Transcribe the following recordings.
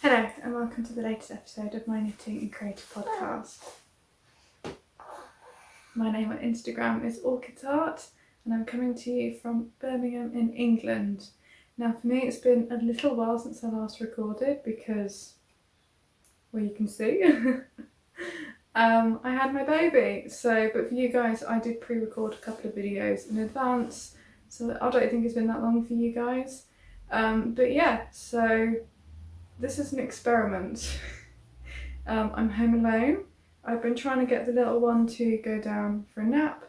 Hello and welcome to the latest episode of my Knitting and Creative podcast. My name on Instagram is Orchids Art and I'm coming to you from Birmingham in England. Now for me it's been a little while since I last recorded because, well, you can see, I had my baby. But for you guys I did pre-record a couple of videos in advance, so I don't think it's been that long for you guys. But yeah, so this is an experiment. I'm home alone. I've been trying to get the little one to go down for a nap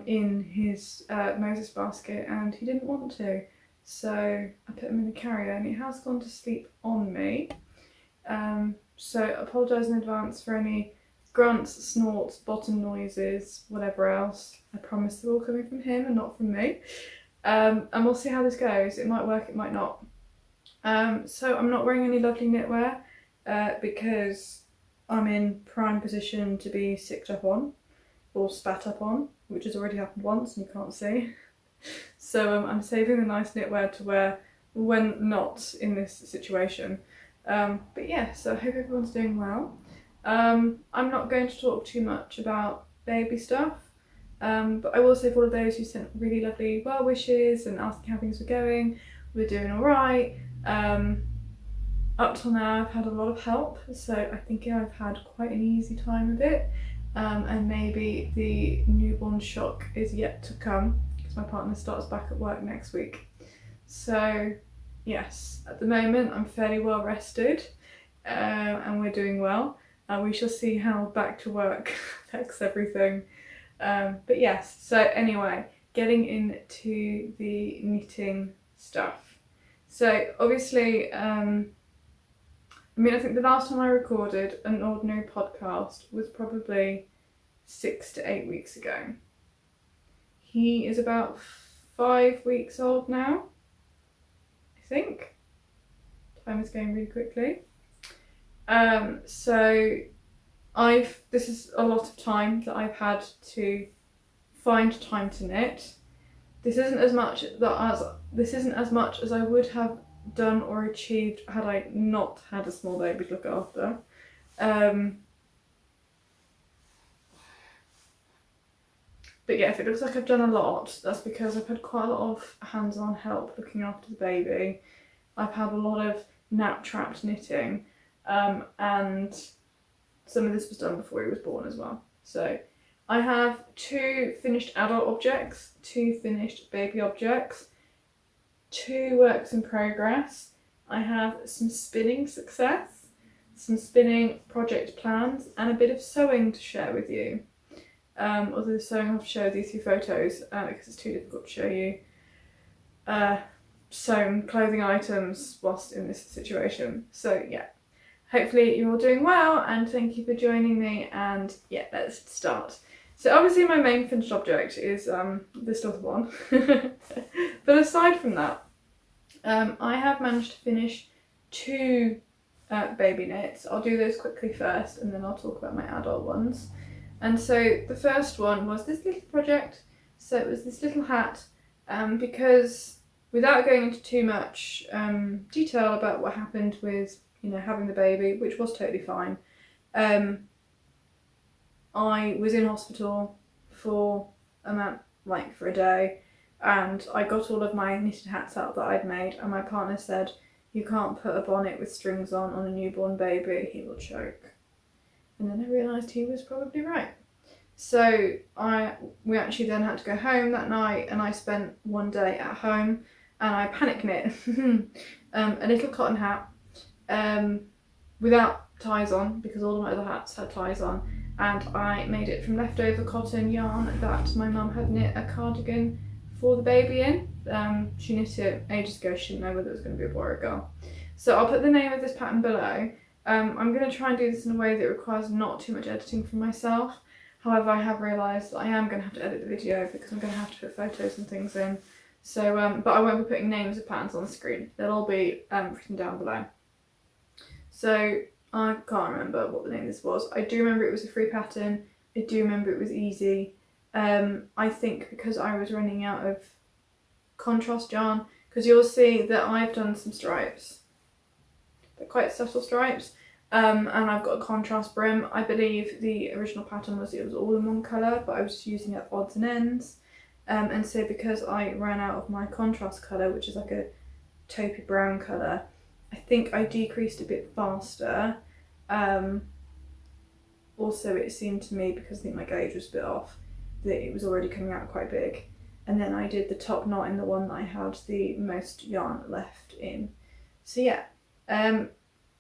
in his Moses basket and he didn't want to. So I put him in the carrier and he has gone to sleep on me. So I apologise in advance for any grunts, snorts, bottom noises, whatever else. I promise they're all coming from him and not from me. And we'll see how this goes. It might work, it might not. So I'm not wearing any lovely knitwear because I'm in prime position to be sicked up on or spat up on, which has already happened once and you can't see. So I'm saving the nice knitwear to wear when not in this situation. But yeah, so I hope everyone's doing well. I'm not going to talk too much about baby stuff, but I will say for all of those who sent really lovely well wishes and asking how things were going, we're doing alright. Up till now I've had a lot of help, so I think I've had quite an easy time of it, and maybe the newborn shock is yet to come because my partner starts back at work next week. So yes, at the moment I'm fairly well rested and we're doing well. We shall see how back to work affects everything. But yes, so anyway, getting into the knitting stuff. So obviously, I think the last time I recorded an ordinary podcast was probably 6 to 8 weeks ago. He is about 5 weeks old now, I think. Time is going really quickly. So this is a lot of time that I've had to find time to knit. This isn't as much as I would have done or achieved had I not had a small baby to look after. But yeah, if it looks like I've done a lot, that's because I've had quite a lot of hands-on help looking after the baby. I've had a lot of nap-trapped knitting, and some of this was done before he was born as well. So I have 2 finished adult objects, 2 finished baby objects, 2 works in progress. I have some spinning success, some spinning project plans, and a bit of sewing to share with you. Although the sewing I'll have to share with you through photos because it's too difficult to show you sewn clothing items whilst in this situation. So yeah, hopefully you're all doing well and thank you for joining me, and yeah, let's start. So obviously my main finished object is this little one. But aside from that, I have managed to finish 2 baby knits. I'll do those quickly first and then I'll talk about my adult ones. And so the first one was this little project. So it was this little hat, because without going into too much detail about what happened with having the baby, which was totally fine, I was in hospital for a day, and I got all of my knitted hats out that I'd made, and my partner said, "You can't put a bonnet with strings on a newborn baby, he will choke." And then I realised he was probably right. So we actually then had to go home that night, and I spent one day at home and I panic knit a little cotton hat without ties on because all of my other hats had ties on. And I made it from leftover cotton yarn that my mum had knit a cardigan for the baby in. She knit it ages ago, she didn't know whether it was going to be a boy or a girl. So I'll put the name of this pattern below. I'm going to try and do this in a way that requires not too much editing from myself. However, I have realised that I am going to have to edit the video because I'm going to have to put photos and things in. So, but I won't be putting names of patterns on the screen. They'll all be written down below. So I can't remember what the name of this was. I do remember it was a free pattern. I do remember it was easy. I think because I was running out of contrast yarn, because you'll see that I've done some stripes They're quite subtle stripes. And I've got a contrast brim. I believe the original pattern was it was all in one colour, but I was just using up odds and ends. And so because I ran out of my contrast colour, which is like a taupey brown colour, I think I decreased a bit faster. Also it seemed to me, because I think my gauge was a bit off, that it was already coming out quite big. And then I did the top knot in the one that I had the most yarn left in. So yeah,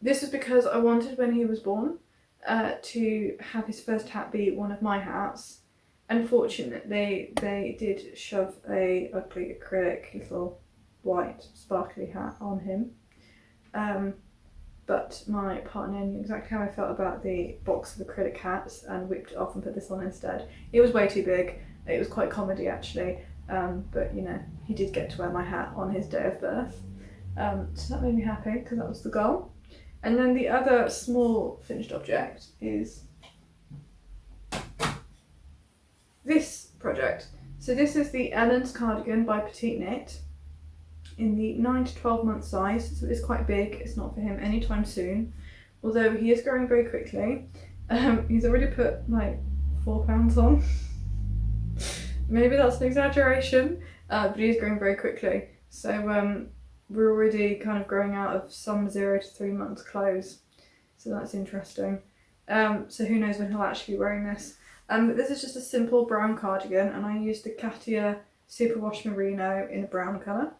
this is because I wanted when he was born to have his first hat be one of my hats. Unfortunately, they did shove a ugly acrylic little white sparkly hat on him. But my partner knew exactly how I felt about the box of acrylic hats and whipped it off and put this on instead. It was way too big. It was quite comedy actually, but you know, he did get to wear my hat on his day of birth. So that made me happy because that was the goal. And then the other small finished object is this project. So this is the Ellen's cardigan by Petite Knit in the 9 to 12 month size, so it's quite big. It's not for him anytime soon, although he is growing very quickly. He's already put like 4 pounds on. Maybe that's an exaggeration, but he is growing very quickly. So we're already kind of growing out of some 0 to 3 months clothes, so that's interesting. So who knows when he'll actually be wearing this. But this is just a simple brown cardigan, and I used the Katjia Superwash Merino in a brown colour.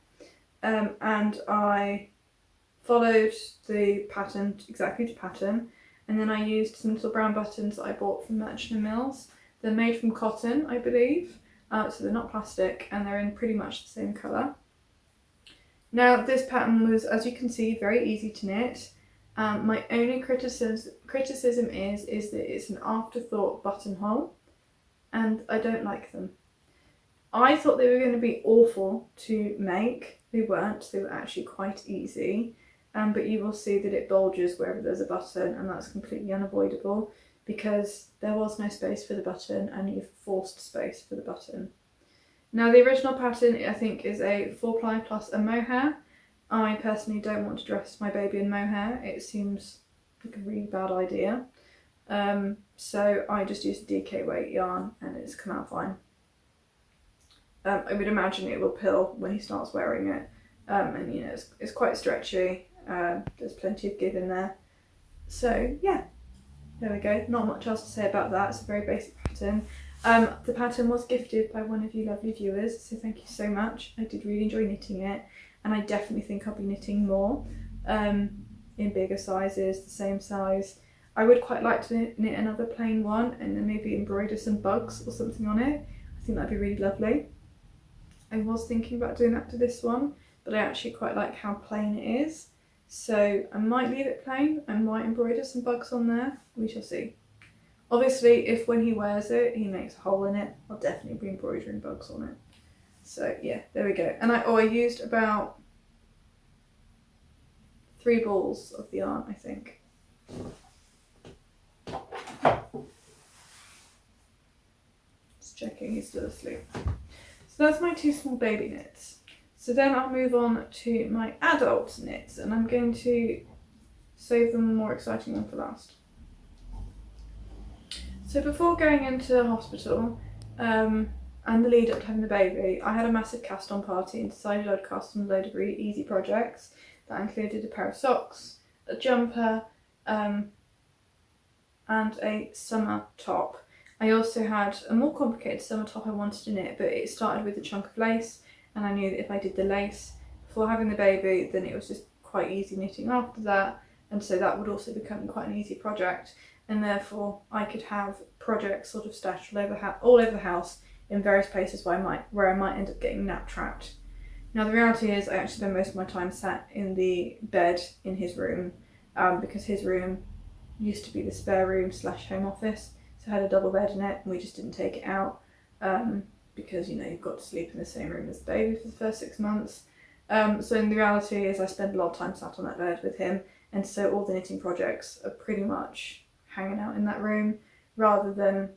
And I followed the pattern exactly to pattern, and then I used some little brown buttons that I bought from Merchant & Mills. They're made from cotton, I believe, so they're not plastic, and they're in pretty much the same colour. Now this pattern was, as you can see, very easy to knit. My only criticism is that it's an afterthought buttonhole, and I don't like them. I thought they were going to be awful to make. They weren't, they were actually quite easy, but you will see that it bulges wherever there's a button, and that's completely unavoidable because there was no space for the button and you've forced space for the button. Now the original pattern I think is a 4-ply plus a mohair. I personally don't want to dress my baby in mohair, it seems like a really bad idea. So I just used a DK weight yarn and it's come out fine. I would imagine it will pill when he starts wearing it, and you know it's quite stretchy. There's plenty of give in there. So yeah, there we go. Not much else to say about that. It's a very basic pattern. The pattern was gifted by one of you lovely viewers, so thank you so much. I did really enjoy knitting it, and I definitely think I'll be knitting more in bigger sizes, the same size. I would quite like to knit another plain one and then maybe embroider some bugs or something on it. I think that'd be really lovely. I was thinking about doing that to this one, but I actually quite like how plain it is. So I might leave it plain, I might embroider some bugs on there, we shall see. Obviously, if when he wears it, he makes a hole in it, I'll definitely be embroidering bugs on it. So yeah, there we go. And I used about 3 balls of the yarn, I think. Just checking he's still asleep. So that's my 2 small baby knits. So then I'll move on to my adult knits, and I'm going to save the more exciting one for last. So before going into hospital and the lead up to having the baby, I had a massive cast on party and decided I'd cast on a load of really easy projects that included a pair of socks, a jumper, and a summer top. I also had a more complicated summer top I wanted to knit, but it started with a chunk of lace, and I knew that if I did the lace before having the baby, then it was just quite easy knitting after that, and so that would also become quite an easy project, and therefore I could have projects sort of stashed all over the house in various places where I might end up getting nap trapped. Now the reality is I actually spend most of my time sat in the bed in his room, because his room used to be the spare room / home office. So I had a double bed in it and we just didn't take it out because, you know, you've got to sleep in the same room as the baby for the first 6 months. So in the reality is I spend a lot of time sat on that bed with him, and so all the knitting projects are pretty much hanging out in that room rather than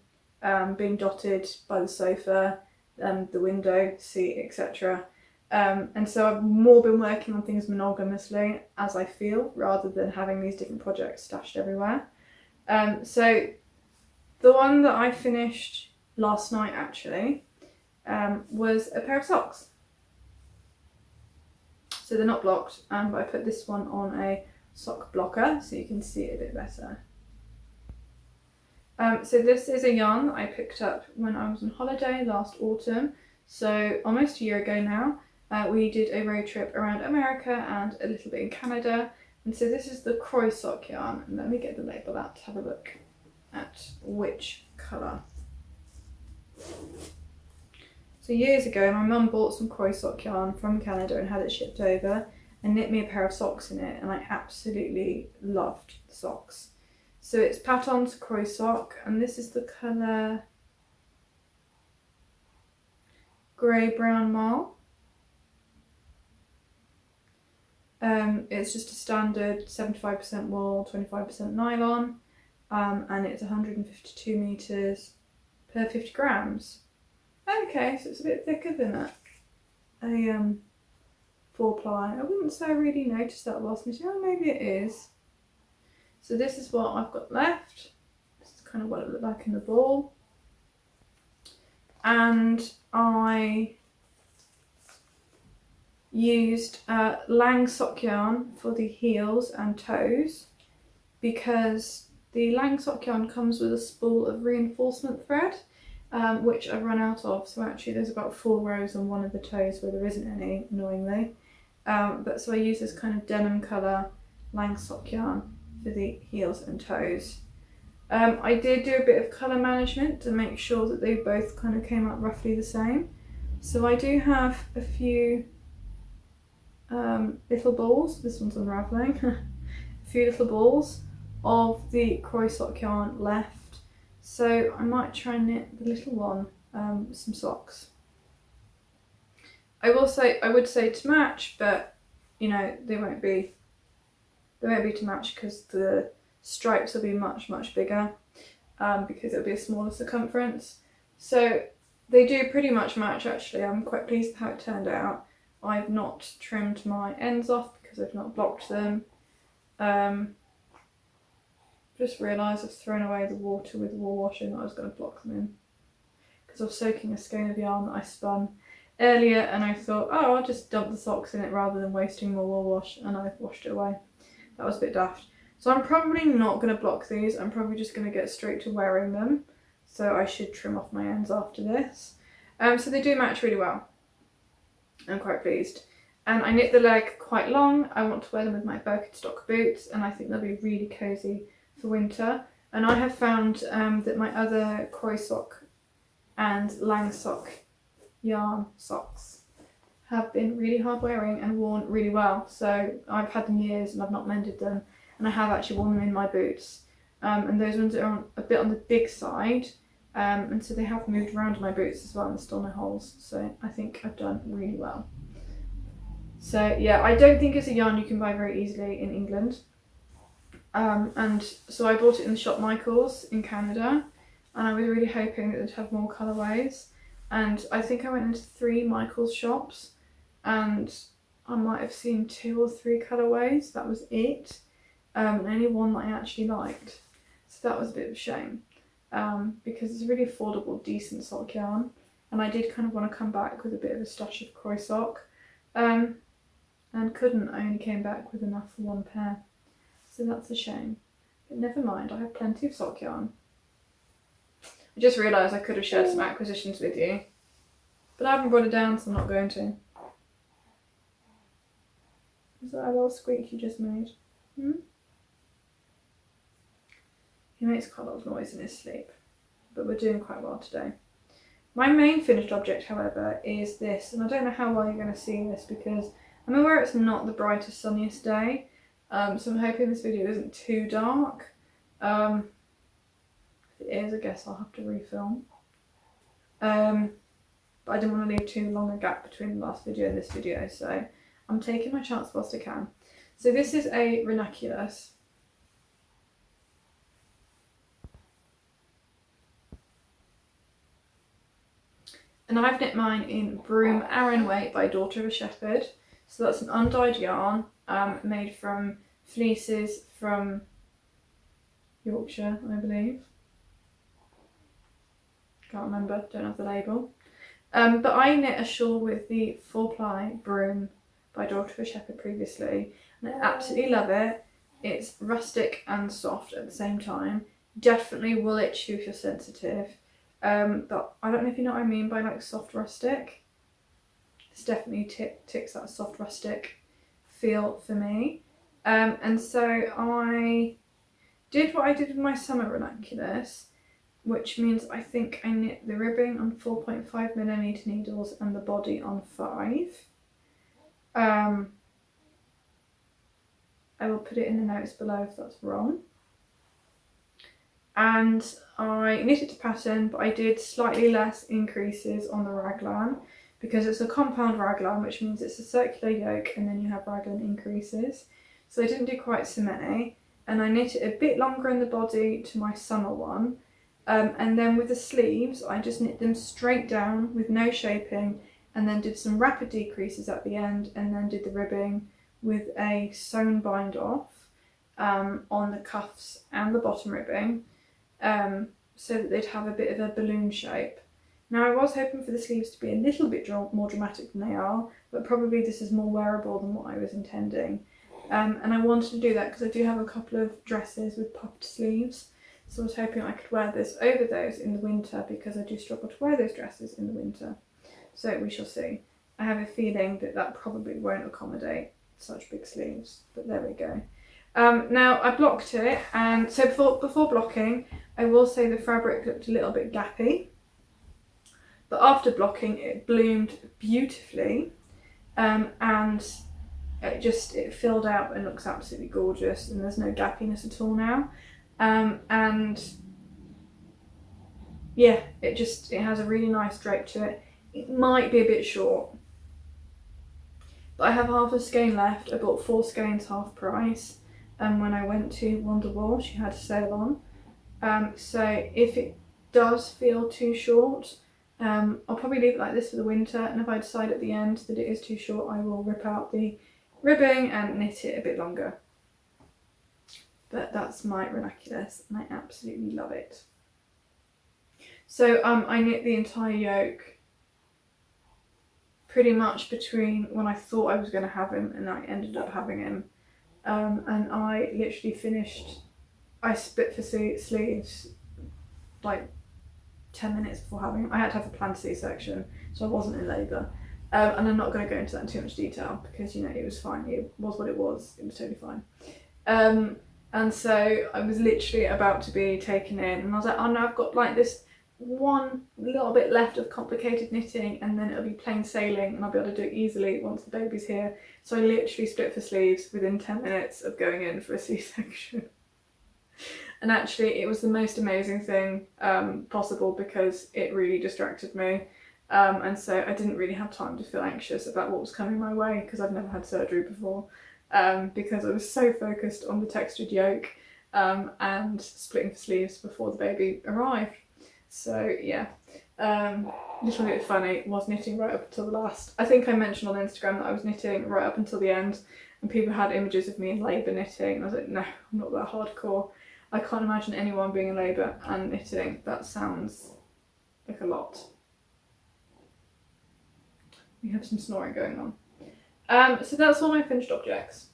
being dotted by the sofa, the window, seat, etc. And so I've more been working on things monogamously as I feel, rather than having these different projects stashed everywhere. So the one that I finished last night actually was a pair of socks. So they're not blocked, but I put this one on a sock blocker so you can see it a bit better. So this is a yarn that I picked up when I was on holiday last autumn, so almost a year ago now. We did a road trip around America and a little bit in Canada, and so this is the Kroy sock yarn, and let me get the label out to have a look at which colour. So years ago my mum bought some Kroy sock yarn from Canada and had it shipped over and knit me a pair of socks in it, and I absolutely loved the socks. So it's Patons Kroy sock, and this is the colour grey brown marl. It's just a standard 75% wool, 25% nylon, and it's 152 metres per 50 grams. Okay, so it's a bit thicker than a 4-ply. I wouldn't say I really noticed that last material. Maybe it is. So this is what I've got left. This is kind of what it looked like in the ball. And I used Lang sock yarn for the heels and toes, because the Lang sock yarn comes with a spool of reinforcement thread, which I've run out of. So actually there's about 4 rows on one of the toes where there isn't any, annoyingly. But so I use this kind of denim colour Lang sock yarn for the heels and toes. I did do a bit of colour management to make sure that they both kind of came out roughly the same. So I do have a few little balls, this one's unravelling, a few little balls of the Kroy sock yarn left. So I might try and knit the little one with some socks. I would say to match, but you know, they won't be to match because the stripes will be much bigger, because it'll be a smaller circumference. So they do pretty much match actually. I'm quite pleased with how it turned out. I've not trimmed my ends off because I've not blocked them. Just realised I've thrown away the water with wool washing that I was going to block them in, because I was soaking a skein of yarn that I spun earlier, and I thought, oh, I'll just dump the socks in it rather than wasting more wool wash, and I've washed it away. That was a bit daft. So I'm probably not going to block these. I'm probably just going to get straight to wearing them. So I should trim off my ends after this. So they do match really well. I'm quite pleased. And I knit the leg quite long. I want to wear them with my Birkenstock boots, and I think they'll be really cosy for winter. And I have found that my other Kroy sock and Lang sock yarn socks have been really hard wearing and worn really well. So I've had them years and I've not mended them, and I have actually worn them in my boots. And those ones are a bit on the big side, and so they have moved around in my boots as well, and there's still no holes. So I think I've done really well. So yeah, I don't think it's a yarn you can buy very easily in England. And so I bought it in the shop Michael's in Canada, and I was really hoping that they'd have more colourways. And I think I went into 3 Michael's shops, and I might have seen 2 or 3 colourways. That was it. And only one that I actually liked. So that was a bit of a shame, because it's a really affordable, decent sock yarn, and I did kind of want to come back with a bit of a stash of Kroy sock, and couldn't. I only came back with enough for 1 pair. So that's a shame. But never mind, I have plenty of sock yarn. I just realised I could have shared some acquisitions with you, but I haven't brought it down, so I'm not going to. Is that a little squeak you just made? He makes quite a lot of noise in his sleep, but we're doing quite well today. My main finished object, however, is this, and I don't know how well you're going to see this because I'm aware it's not the brightest, sunniest day, so I'm hoping this video isn't too dark. If it is, I guess I'll have to refilm. But I didn't want to leave too long a gap between the last video and this video, so I'm taking my chance whilst I can. So this is a Ranunculus. And I've knit mine in Brume Aran weight by Daughter of a Shepherd. So that's an undyed yarn made from fleeces from Yorkshire, I believe. Can't remember, don't have the label. But I knit a shawl with the 4-ply Brume by Daughter of a Shepherd previously, and I absolutely love it. It's rustic and soft at the same time. Definitely will itch you if you're sensitive. But I don't know if you know what I mean by like soft rustic. This definitely ticks that soft rustic feel for me. And so I did what I did with my summer Ranunculus, which means I think I knit the ribbing on 4.5mm needles and the body on 5. I will put it in the notes below if that's wrong. And I knitted to pattern, but I did slightly less increases on the raglan because it's a compound raglan, which means it's a circular yoke and then you have raglan increases. So I didn't do quite so many, and I knit it a bit longer in the body to my summer one. And then with the sleeves, I just knit them straight down with no shaping, and then did some rapid decreases at the end, and then did the ribbing with a sewn bind off on the cuffs and the bottom ribbing, so that they'd have a bit of a balloon shape. Now I was hoping for the sleeves to be a little bit more dramatic than they are, but probably this is more wearable than what I was intending. And I wanted to do that because I do have a couple of dresses with puffed sleeves, so I was hoping I could wear this over those in the winter because I do struggle to wear those dresses in the winter. So we shall see. I have a feeling that that probably won't accommodate such big sleeves, but there we go. Now I blocked it, and so before blocking, I will say the fabric looked a little bit gappy, but after blocking it bloomed beautifully, and it filled out and looks absolutely gorgeous, and there's no gappiness at all now. And yeah, it has a really nice drape to it. It might be a bit short, but I have half a skein left. I bought 4 skeins half price, and when I went to Wonderwall she had a sale on. So if it does feel too short, I'll probably leave it like this for the winter, and if I decide at the end that it is too short, I will rip out the ribbing and knit it a bit longer. But that's my Ranunculus and I absolutely love it. So I knit the entire yoke pretty much between when I thought I was going to have him and I ended up having him. And I literally finished, I split for sleeves like 10 minutes before having him. I had to have a planned C-section, so I wasn't in labour. And I'm not going to go into that in too much detail because, you know, it was fine. It was what it was. It was totally fine. And so I was literally about to be taken in, and I was like, oh no, I've got like this one little bit left of complicated knitting, and then it'll be plain sailing and I'll be able to do it easily once the baby's here. So I literally split for sleeves within 10 minutes of going in for a C-section. And actually it was the most amazing thing possible because it really distracted me. And so I didn't really have time to feel anxious about what was coming my way because I've never had surgery before. Because I was so focused on the textured yoke and splitting for sleeves before the baby arrived. So yeah, little bit funny, was knitting right up until the last. I think I mentioned on Instagram that I was knitting right up until the end, and people had images of me in labour knitting, and I was like, no, I'm not that hardcore. I can't imagine anyone being in labour and knitting. That sounds like a lot. We have some snoring going on. So that's all my finished objects.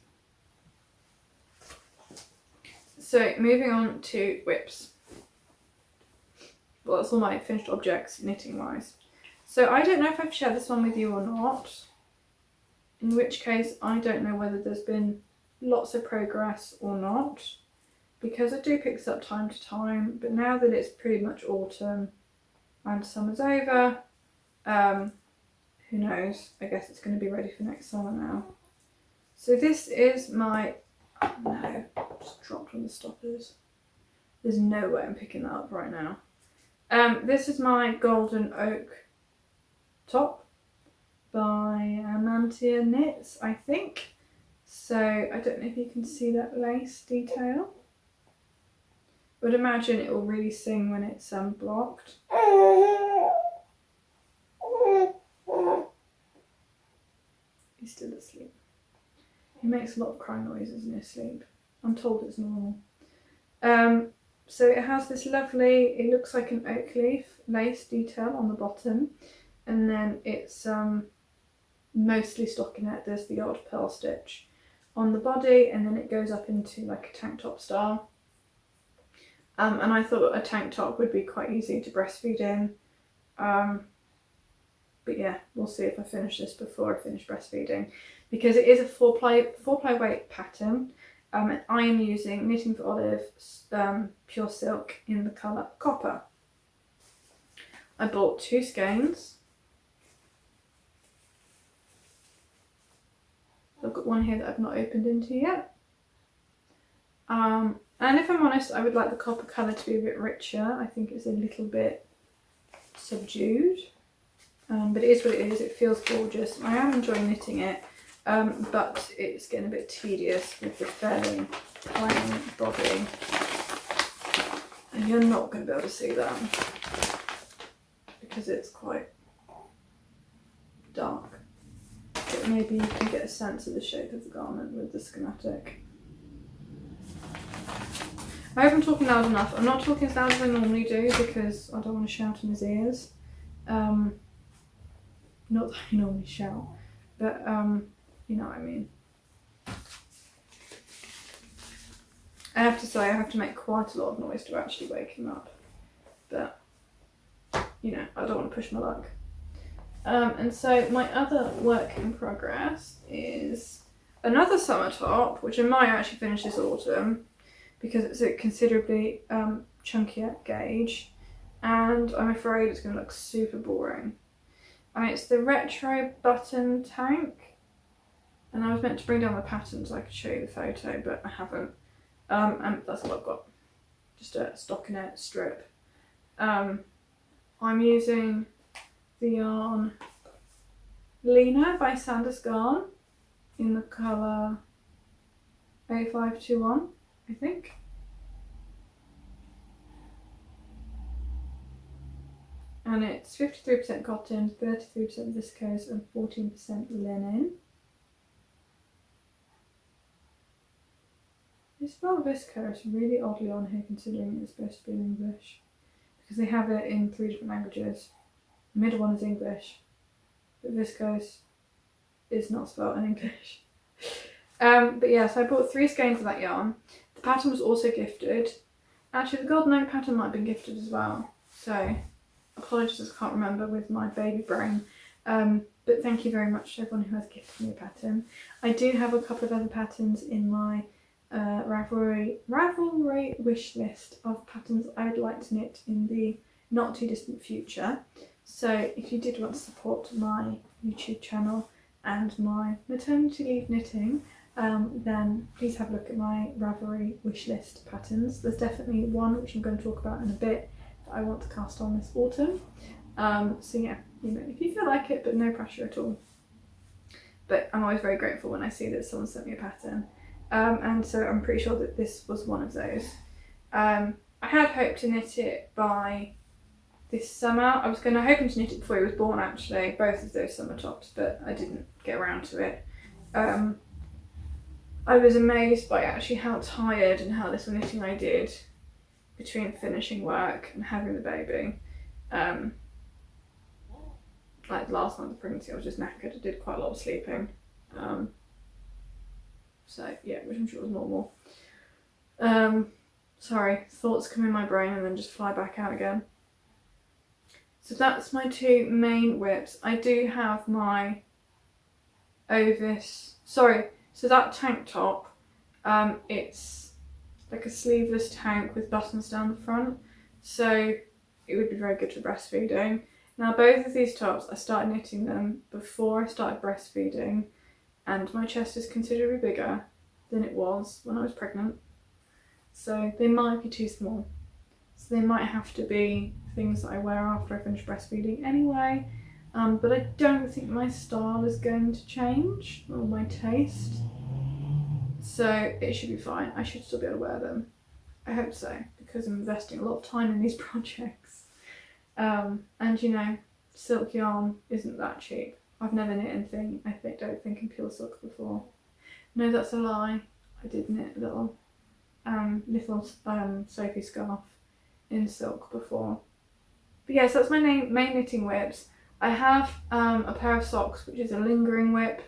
So moving on to whips. Well, that's all my finished objects knitting wise. So I don't know if I've shared this one with you or not, in which case I don't know whether there's been lots of progress or not, because I do pick this up time to time, but now that it's pretty much autumn and summer's over, who knows, I guess it's going to be ready for next summer now. So this is my, oh no, just dropped on the stoppers. There's no way I'm picking that up right now. This is my Golden Oak top by Anthea Knits, I think. So I don't know if you can see that lace detail. I would imagine it will really sing when it's blocked. He's still asleep. He makes a lot of cry noises in his sleep. I'm told it's normal. So it has this lovely, it looks like an oak leaf lace detail on the bottom, and then it's mostly stockinette. There's the odd pearl stitch on the body, and then it goes up into like a tank top style. And I thought a tank top would be quite easy to breastfeed in. But yeah, we'll see if I finish this before I finish breastfeeding, because it is a four ply weight pattern. And I am using Knitting for Olive pure silk in the colour copper. I bought 2 skeins. I've got one here that I've not opened into yet. And if I'm honest, I would like the copper colour to be a bit richer. I think it's a little bit subdued. But it is what it is. It feels gorgeous. I am enjoying knitting it. But it's getting a bit tedious with the fairly plain body. And you're not going to be able to see that because it's quite dark. But maybe you can get a sense of the shape of the garment with the schematic. I hope I'm talking loud enough. I'm not talking as loud as I normally do because I don't want to shout in his ears. Not that I normally shout, but you know what I mean. I have to say I have to make quite a lot of noise to actually wake him up. But, you know, I don't want to push my luck. And so my other work in progress is another summer top, which I might actually finish this autumn because it's a considerably chunkier gauge. And I'm afraid it's going to look super boring. And it's the retro button tank. And I was meant to bring down the pattern so I could show you the photo, but I haven't. And that's all I've got. Just a stockinette strip. I'm using the yarn Lena by Sanders Garn in the colour 0521, I think. And it's 53% cotton, 33% viscose and 14% linen. They spell viscose really oddly on here considering it's supposed to be in English. Because they have it in 3 different languages. The middle one is English, but viscose is not spelled in English. But yeah, so I bought 3 skeins of that yarn. The pattern was also gifted. Actually, the Golden Oak pattern might have been gifted as well. So, apologies, I can't remember with my baby brain. But thank you very much to everyone who has gifted me a pattern. I do have a couple of other patterns in my Ravelry wish list of patterns I would like to knit in the not too distant future. So if you did want to support my YouTube channel and my maternity leave knitting, then please have a look at my Ravelry wish list patterns. There's definitely one which I'm going to talk about in a bit that I want to cast on this autumn. So yeah, you know, if you feel like it, but no pressure at all. But I'm always very grateful when I see that someone sent me a pattern. And so I'm pretty sure that this was one of those. I had hoped to knit it by this summer. I was hoping to knit it before he was born actually, both of those summer tops, but I didn't get around to it. I was amazed by actually how tired and how little knitting I did between finishing work and having the baby. Like last month of pregnancy I was just knackered. I did quite a lot of sleeping. So yeah, which I'm sure was normal. Sorry, thoughts come in my brain and then just fly back out again. So that's my 2 main whips. I do have my Ovis, so that tank top, it's like a sleeveless tank with buttons down the front. So it would be very good for breastfeeding. Now both of these tops, I started knitting them before I started breastfeeding, and my chest is considerably bigger than it was when I was pregnant. So they might be too small. So they might have to be things that I wear after I finish breastfeeding anyway. But I don't think my style is going to change, or my taste. So it should be fine. I should still be able to wear them. I hope so, because I'm investing a lot of time in these projects. And you know, silk yarn isn't that cheap. I've never knit anything, don't think in pure silk before. No, that's a lie. I did knit a little Sophie scarf in silk before. But yes, that's my main knitting whips. I have a pair of socks, which is a lingering whip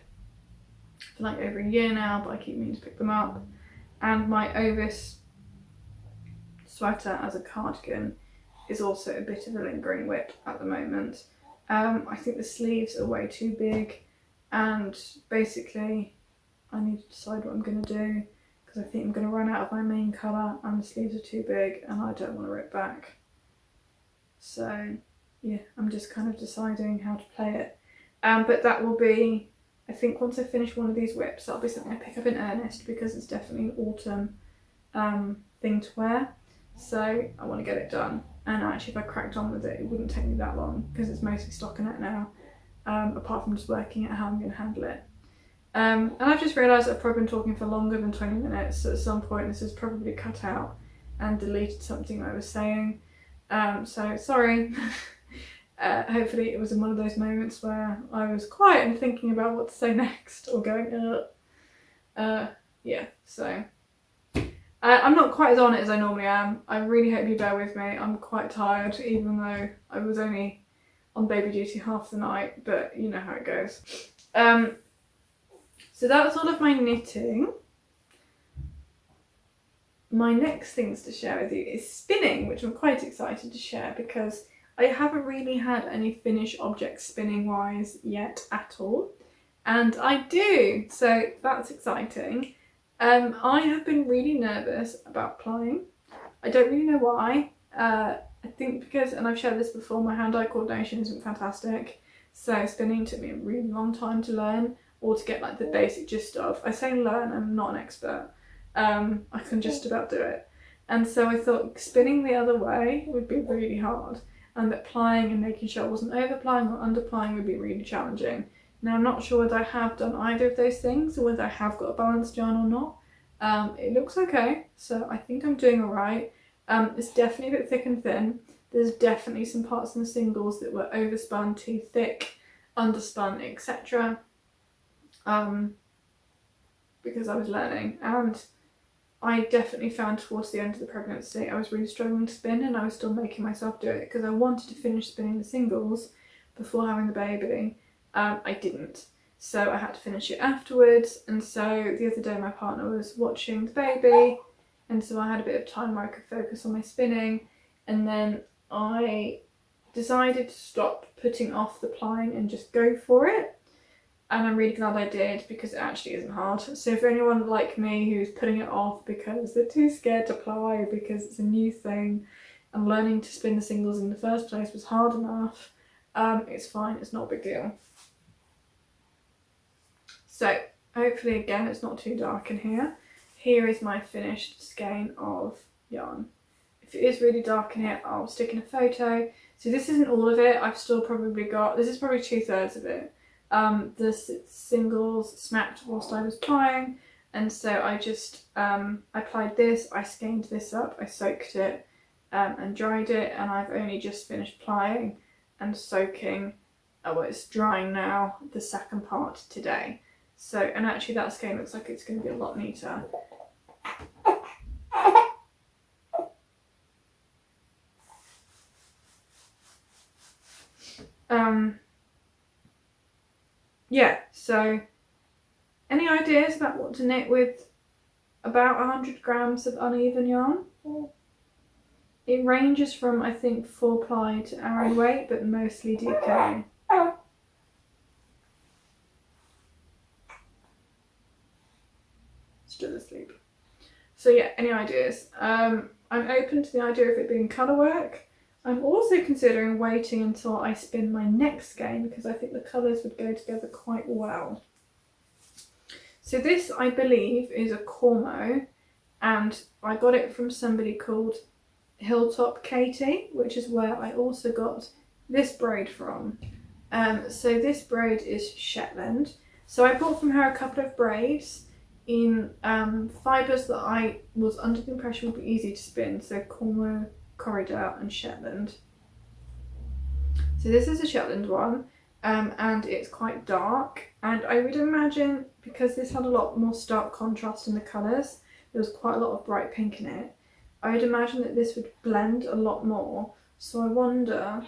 for like over a year now, but I keep meaning to pick them up. And my Ovis sweater as a cardigan is also a bit of a lingering whip at the moment. I think the sleeves are way too big, and basically I need to decide what I'm going to do, because I think I'm going to run out of my main colour and the sleeves are too big and I don't want to rip back. So yeah, I'm just kind of deciding how to play it. But that will be, I think once I finish one of these whips, that'll be something I pick up in earnest, because it's definitely an autumn thing to wear. So I want to get it done. And actually if I cracked on with it, it wouldn't take me that long, because it's mostly stockinette now, apart from just working out how I'm going to handle it. And I've just realised I've probably been talking for longer than 20 minutes, so at some point this is probably cut out and deleted something I was saying. So sorry. Hopefully it was in one of those moments where I was quiet and thinking about what to say next, or going, yeah, so. I'm not quite as on it as I normally am. I really hope you bear with me. I'm quite tired, even though I was only on baby duty half the night, but you know how it goes. So that's all of my knitting. My next things to share with you is spinning, which I'm quite excited to share, because I haven't really had any finished objects spinning wise yet at all, and I do, so that's exciting. I have been really nervous about plying. I don't really know why. I think because, and I've shared this before, my hand-eye coordination isn't fantastic, so spinning took me a really long time to learn, or to get like the basic gist of. I say learn, I'm not an expert. I can just about do it. And so I thought spinning the other way would be really hard, and that plying and making sure I wasn't over-plying or under-plying would be really challenging. Now I'm not sure whether I have done either of those things, or whether I have got a balanced yarn or not. It looks okay, so I think I'm doing alright. It's definitely a bit thick and thin. There's definitely some parts in the singles that were overspun, too thick, underspun, etc. Because I was learning, and I definitely found towards the end of the pregnancy I was really struggling to spin, and I was still making myself do it because I wanted to finish spinning the singles before having the baby. I didn't, so I had to finish it afterwards. And so the other day my partner was watching the baby, and so I had a bit of time where I could focus on my spinning, and then I decided to stop putting off the plying and just go for it. And I'm really glad I did, because it actually isn't hard. So if anyone like me who's putting it off because they're too scared to ply, because it's a new thing, and learning to spin the singles in the first place was hard enough, it's fine, it's not a big deal. So hopefully again it's not too dark in here. Here is my finished skein of yarn. If it is really dark in here, I'll stick in a photo. So this isn't all of it, I've still probably got, this is probably 2/3 of it. The singles snapped whilst I was plying, and so I just I plied this, I skeined this up, I soaked it and dried it, and I've only just finished plying and soaking, well it's drying now, the second part today. So, and actually that skein looks like it's going to be a lot neater. Yeah, so any ideas about what to knit with about 100 grams of uneven yarn? It ranges from, I think, 4-ply to Aran weight, but mostly DK. Still asleep. So yeah, any ideas? I'm open to the idea of it being colour work. I'm also considering waiting until I spin my next skein, because I think the colours would go together quite well. So this, I believe, is a Cormo, and I got it from somebody called Hilltop Katie, which is where I also got this braid from. So this braid is Shetland. So I bought from her a couple of braids in fibres that I was under the impression would be easy to spin, so Cormo, Corridor and Shetland. So this is a Shetland one. and it's quite dark, and I would imagine because this had a lot more stark contrast in the colours, there was quite a lot of bright pink in it, I would imagine that this would blend a lot more, so I wonder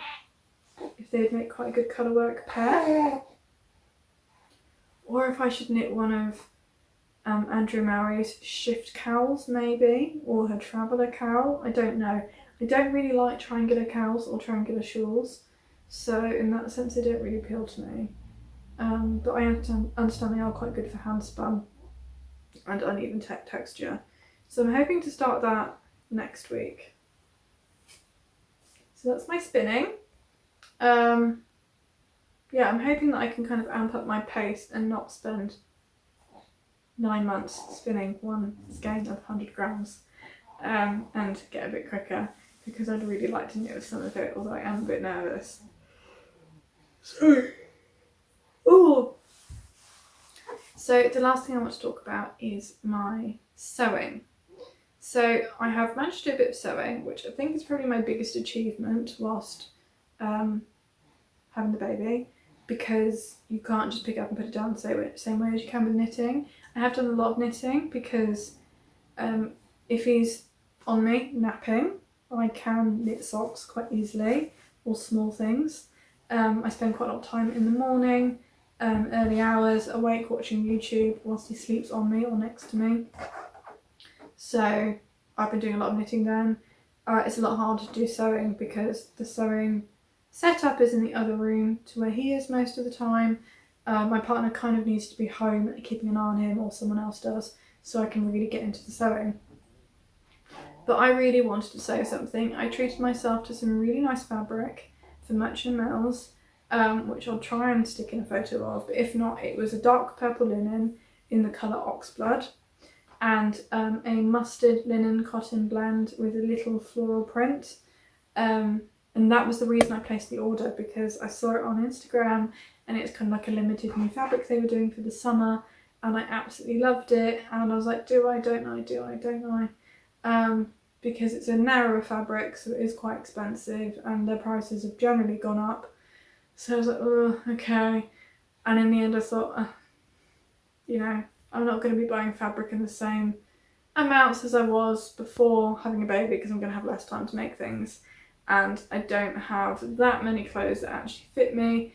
if they'd make quite a good colour work pair, or if I should knit one of Andrew Mowry's shift cowls maybe, or her traveller cowl, I don't know. I don't really like triangular cowls or triangular shawls, so in that sense they don't really appeal to me. But I understand they are quite good for hand spun and uneven texture. So I'm hoping to start that next week. So that's my spinning. Yeah, I'm hoping that I can kind of amp up my pace and not spend 9 months spinning one skein of 100 grams and get a bit quicker, because I'd really like to knit with some of it, although I am a bit nervous. Sorry. Oh. So the last thing I want to talk about is my sewing. So I have managed to do a bit of sewing, which I think is probably my biggest achievement whilst having the baby, because you can't just pick it up and put it down the same way as you can with knitting. I have done a lot of knitting because if he's on me napping, I can knit socks quite easily, or small things. I spend quite a lot of time in the morning, early hours, awake watching YouTube whilst he sleeps on me or next to me. So I've been doing a lot of knitting then. It's a lot harder to do sewing because the sewing setup is in the other room to where he is most of the time. My partner kind of needs to be home keeping an eye on him, or someone else does, so I can really get into the sewing. But I really wanted to sew something. I treated myself to some really nice fabric for Merchant Mills, which I'll try and stick in a photo of, but if not, it was a dark purple linen in the colour Oxblood, and a mustard linen cotton blend with a little floral print. And that was the reason I placed the order, because I saw it on Instagram and it's kind of like a limited new fabric they were doing for the summer, and I absolutely loved it, and I was like, do I, don't I, do I, don't I? Because it's a narrower fabric, so it is quite expensive and their prices have generally gone up. So I was like, oh, okay. And in the end I thought, you know, I'm not going to be buying fabric in the same amounts as I was before having a baby, because I'm going to have less time to make things. And I don't have that many clothes that actually fit me,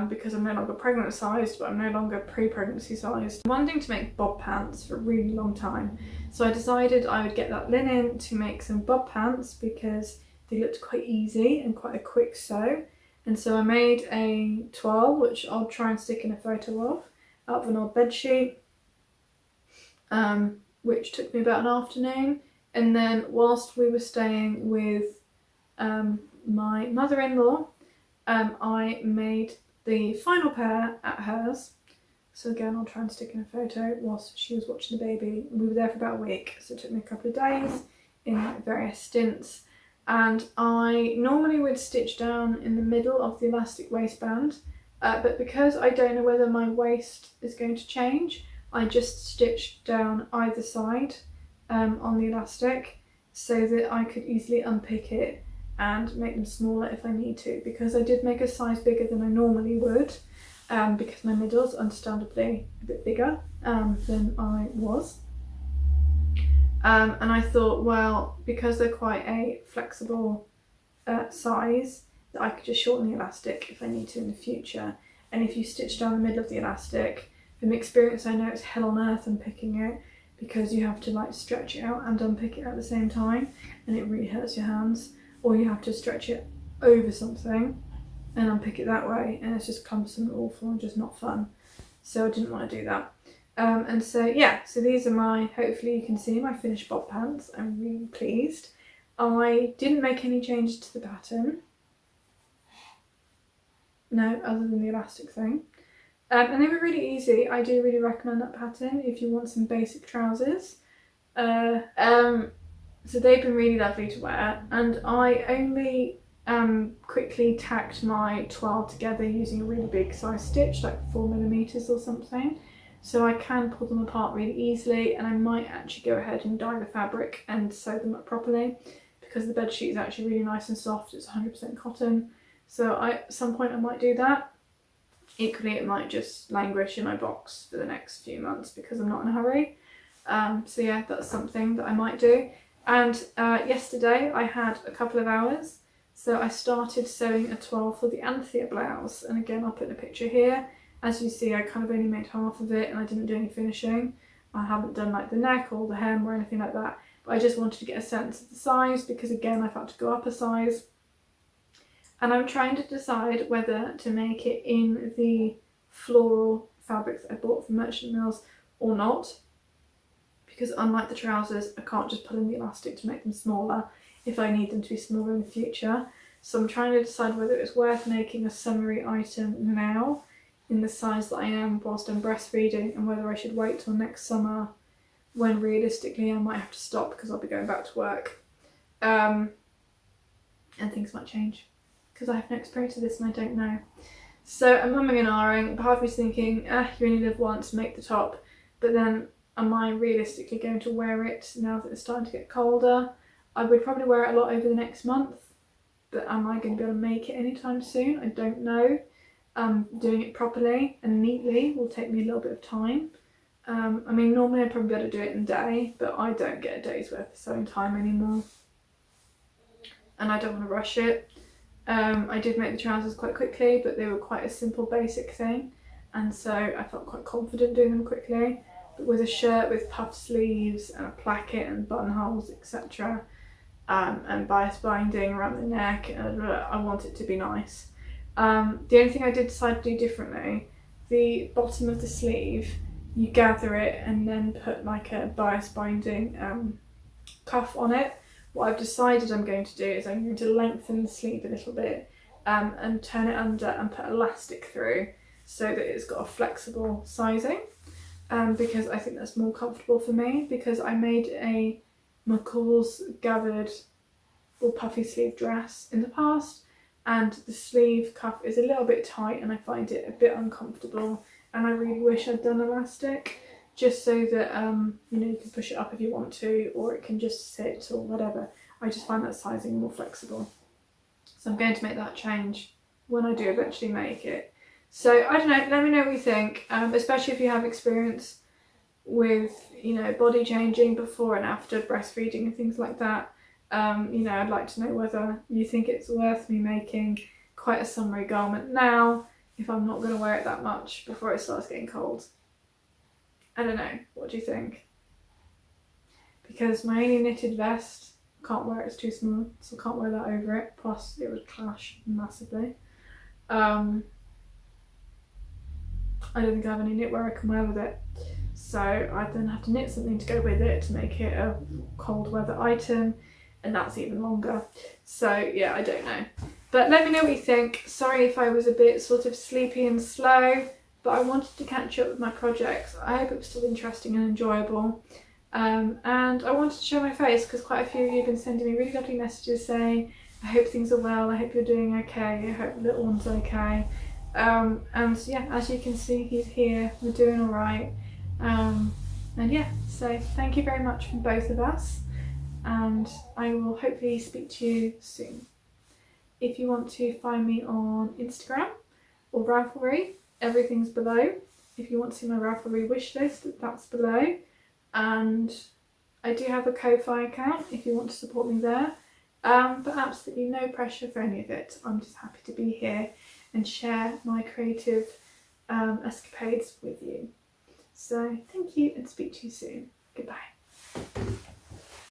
because I'm no longer pregnant sized, but I'm no longer pre-pregnancy sized. I'm wanting to make bob pants for a really long time, so I decided I would get that linen to make some bob pants because they looked quite easy and quite a quick sew. And so I made a toile, which I'll try and stick in a photo of, out of an old bed sheet, which took me about an afternoon. And then whilst we were staying with my mother-in-law, I made the final pair at hers. So again, I'll try and stick in a photo whilst she was watching the baby. We were there for about a week, so it took me a couple of days in various stints. And I normally would stitch down in the middle of the elastic waistband, but because I don't know whether my waist is going to change, I just stitched down either side on the elastic so that I could easily unpick it and make them smaller if I need to, because I did make a size bigger than I normally would, because my middle's understandably a bit bigger than I was. And I thought, well, because they're quite a flexible size, that I could just shorten the elastic if I need to in the future. And if you stitch down the middle of the elastic, from experience I know it's hell on earth unpicking it, because you have to like stretch it out and unpick it at the same time, and it really hurts your hands. Or you have to stretch it over something and unpick it that way, and it's just cumbersome and awful and just not fun. So I didn't want to do that. And so yeah, so these are my, hopefully you can see my finished bob pants. I'm really pleased. I didn't make any changes to the pattern. No, other than the elastic thing. And they were really easy. I do really recommend that pattern if you want some basic trousers. So they've been really lovely to wear, and I only quickly tacked my toile together using a really big size stitch, like 4mm or something, so I can pull them apart really easily, and I might actually go ahead and dye the fabric and sew them up properly, because the bedsheet is actually really nice and soft. It's 100% cotton, so at some point I might do that. equally it might just languish in my box for the next few months because I'm not in a hurry. So yeah, that's something that I might do. And yesterday I had a couple of hours, so I started sewing a toile for the Anthea blouse, and again I'll put a picture here. As you see, I kind of only made half of it and I didn't do any finishing. I haven't done like the neck or the hem or anything like that, but I just wanted to get a sense of the size because again I've had to go up a size. And I'm trying to decide whether to make it in the floral fabrics I bought from Merchant Mills or not, because unlike the trousers I can't just put in the elastic to make them smaller if I need them to be smaller in the future. So I'm trying to decide whether it's worth making a summery item now in the size that I am whilst I'm breastfeeding, and whether I should wait till next summer when realistically I might have to stop because I'll be going back to work. And things might change because I have no experience of this and I don't know. So I'm umming and ahhing. Part of me's thinking, you only live once, make the top. But then am I realistically going to wear it now that it's starting to get colder? I would probably wear it a lot over the next month, but am I going to be able to make it anytime soon? I don't know. Doing it properly and neatly will take me a little bit of time. I mean, normally I'd probably be able to do it in a day, but I don't get a day's worth of sewing time anymore. And I don't want to rush it. I did make the trousers quite quickly, but they were quite a simple basic thing, and so I felt quite confident doing them quickly. But with a shirt with puff sleeves and a placket and buttonholes, etc., and bias binding around the neck, I want it to be nice. The only thing I did decide to do differently, the bottom of the sleeve, you gather it and then put like a bias binding cuff on it. What I've decided I'm going to do is I'm going to lengthen the sleeve a little bit and turn it under and put elastic through so that it's got a flexible sizing, because I think that's more comfortable for me, because I made a McCall's gathered or puffy sleeve dress in the past and the sleeve cuff is a little bit tight and I find it a bit uncomfortable, and I really wish I'd done elastic, just so that you know, you can push it up if you want to, or it can just sit or whatever. I just find that sizing more flexible. So I'm going to make that change when I do eventually make it. So I don't know, let me know what you think, especially if you have experience with, you know, body changing before and after breastfeeding and things like that. You know, I'd like to know whether you think it's worth me making quite a summery garment now if I'm not going to wear it that much before it starts getting cold. I don't know, what do you think? Because my only knitted vest, can't wear it, it's too small, so I can't wear that over it, plus it would clash massively. I don't think I have any knitwear I can wear with it, so I then have to knit something to go with it to make it a cold weather item, and that's even longer. So yeah, I don't know. But let me know what you think. Sorry if I was a bit sort of sleepy and slow, but I wanted to catch up with my projects. I hope it was still interesting and enjoyable. And I wanted to show my face because quite a few of you have been sending me really lovely messages saying, I hope things are well, I hope you're doing okay, I hope the little one's okay. And yeah, as you can see, he's here, we're doing all right. And yeah, so thank you very much from both of us, and I will hopefully speak to you soon. If you want to find me on Instagram or Ravelry, everything's below. If you want to see my Ravelry wish list, that's below. And I do have a Ko-Fi account if you want to support me there. But absolutely no pressure for any of it. I'm just happy to be here and share my creative escapades with you. So thank you and speak to you soon. Goodbye.